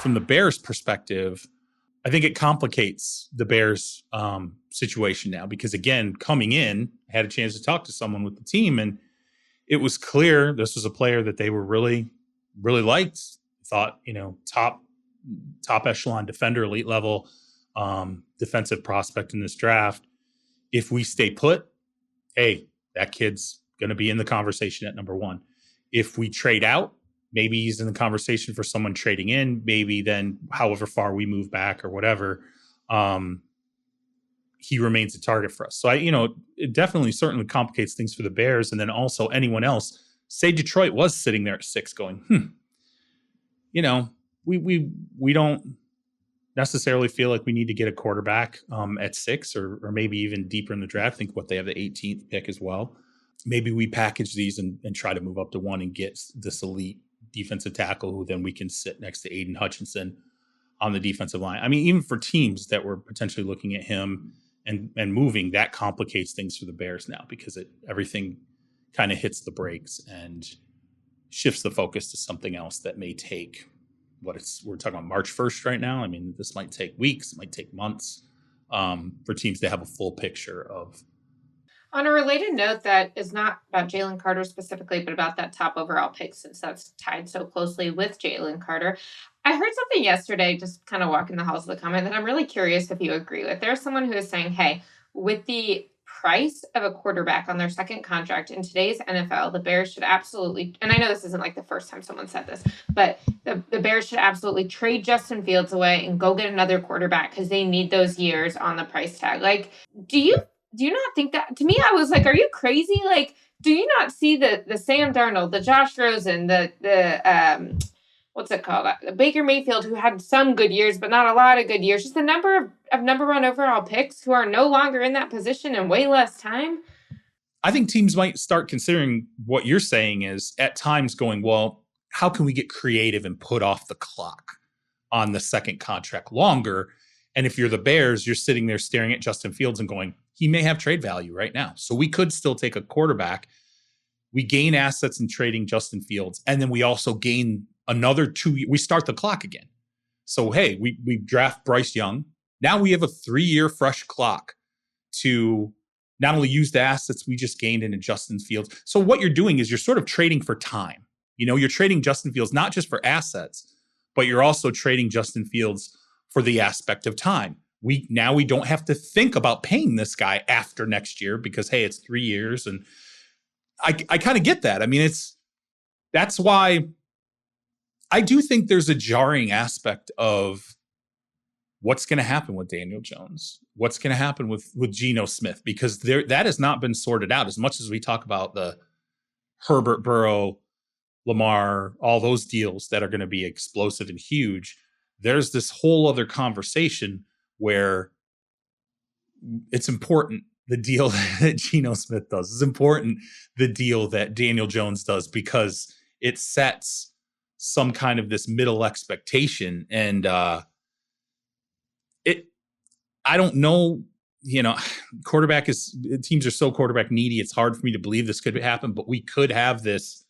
from the Bears' perspective, I think it complicates the Bears situation now because, again, coming in, I had a chance to talk to someone with the team, and it was clear this was a player that they were really, really liked. Thought, top echelon defender, elite level defensive prospect in this draft. If we stay put, hey, that kid's going to be in the conversation at number one. If we trade out, maybe he's in the conversation for someone trading in. Maybe then, however far we move back or whatever, he remains a target for us. So it definitely certainly complicates things for the Bears, and then also anyone else. Say Detroit was sitting there at 6, going, we don't necessarily feel like we need to get a quarterback at 6 or maybe even deeper in the draft. I think they have the 18th pick as well. Maybe we package these and try to move up to 1 and get this elite defensive tackle who then we can sit next to Aiden Hutchinson on the defensive line. I mean, even for teams that were potentially looking at him and moving, that complicates things for the Bears now because everything kind of hits the brakes and shifts the focus to something else that may take we're talking about March 1st right now. I mean, this might take weeks, it might take months for teams to have a full picture of. On a related note that is not about Jalen Carter specifically, but about that top overall pick, since that's tied so closely with Jalen Carter, I heard something yesterday, just kind of walking the halls of the comment, that I'm really curious if you agree with. There's someone who is saying, hey, with the price of a quarterback on their second contract in today's NFL, the Bears should absolutely, and I know this isn't like the first time someone said this, but the Bears should absolutely trade Justin Fields away and go get another quarterback because they need those years on the price tag. Like, do you not think that? To me, I was like, are you crazy? Like, do you not see the Sam Darnold, the Josh Rosen, the what's it called? Baker Mayfield, who had some good years, but not a lot of good years. Just the number of number one overall picks who are no longer in that position in way less time. I think teams might start considering what you're saying is at times going, well, how can we get creative and put off the clock on the second contract longer? And if you're the Bears, you're sitting there staring at Justin Fields and going, he may have trade value right now. So we could still take a quarterback. We gain assets in trading Justin Fields. And then we also gain another 2 years. We start the clock again. So, hey, we draft Bryce Young. Now we have a 3-year fresh clock to not only use the assets we just gained in Justin Fields. So what you're doing is you're sort of trading for time. You're trading Justin Fields, not just for assets, but you're also trading Justin Fields for the aspect of time. We don't have to think about paying this guy after next year because, hey, it's 3 years. And I kind of get that. I mean, that's why I do think there's a jarring aspect of what's going to happen with Daniel Jones, what's going to happen with Geno Smith, because that has not been sorted out. As much as we talk about the Herbert, Burrow, Lamar, all those deals that are going to be explosive and huge, there's this whole other conversation where it's important the deal that Geno Smith does. It's important the deal that Daniel Jones does because it sets some kind of this middle expectation. And I don't know, teams are so quarterback needy. It's hard for me to believe this could happen, but we could have this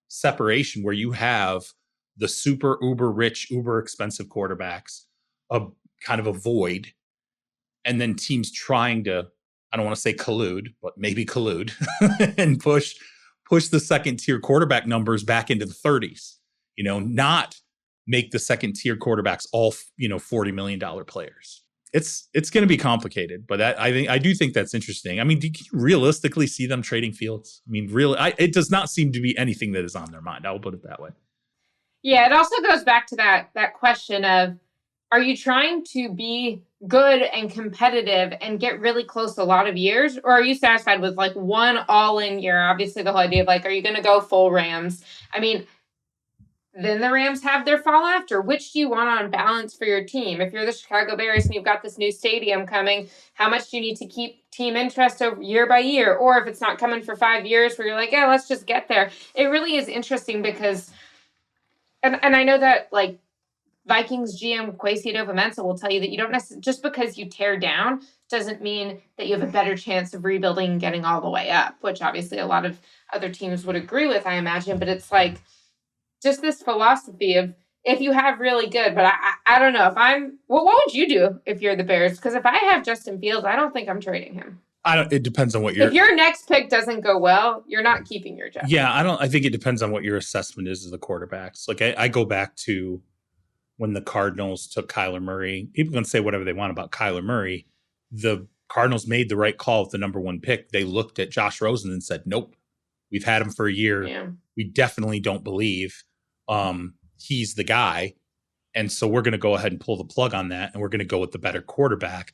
separation where you have the super uber rich, uber expensive quarterbacks, a kind of a void, and then teams trying to, I don't want to say collude, but maybe collude and push the second tier quarterback numbers back into the 30s, not make the second tier quarterbacks all, $40 million players. It's going to be complicated, but I do think that's interesting. I mean, do you realistically see them trading Fields? I mean, really, it does not seem to be anything that is on their mind. I will put it that way. Yeah, it also goes back to that question of, are you trying to be good and competitive and get really close a lot of years? Or are you satisfied with like one all-in year? Obviously, the whole idea of like, are you going to go full Rams? I mean, then the Rams have their fall after. Which do you want on balance for your team? If you're the Chicago Bears and you've got this new stadium coming, how much do you need to keep team interest over year by year? Or if it's not coming for 5 years where you're like, yeah, let's just get there. It really is interesting because, and I know that like Vikings GM Kwesi Adofo-Mensah will tell you that you don't necessarily, just because you tear down doesn't mean that you have a better chance of rebuilding and getting all the way up, which obviously a lot of other teams would agree with, I imagine. But it's like, just this philosophy of, if you have really good, but I don't know if I'm. Well, what would you do if you're the Bears? Because if I have Justin Fields, I don't think I'm trading him. It depends on what if your next pick doesn't go well, you're not keeping your job. Yeah, I think it depends on what your assessment is of the quarterbacks. Like I go back to when the Cardinals took Kyler Murray. People can say whatever they want about Kyler Murray. The Cardinals made the right call with the number 1 pick. They looked at Josh Rosen and said, nope, we've had him for a year. Yeah. We definitely don't believe he's the guy. And so we're going to go ahead and pull the plug on that. And we're going to go with the better quarterback.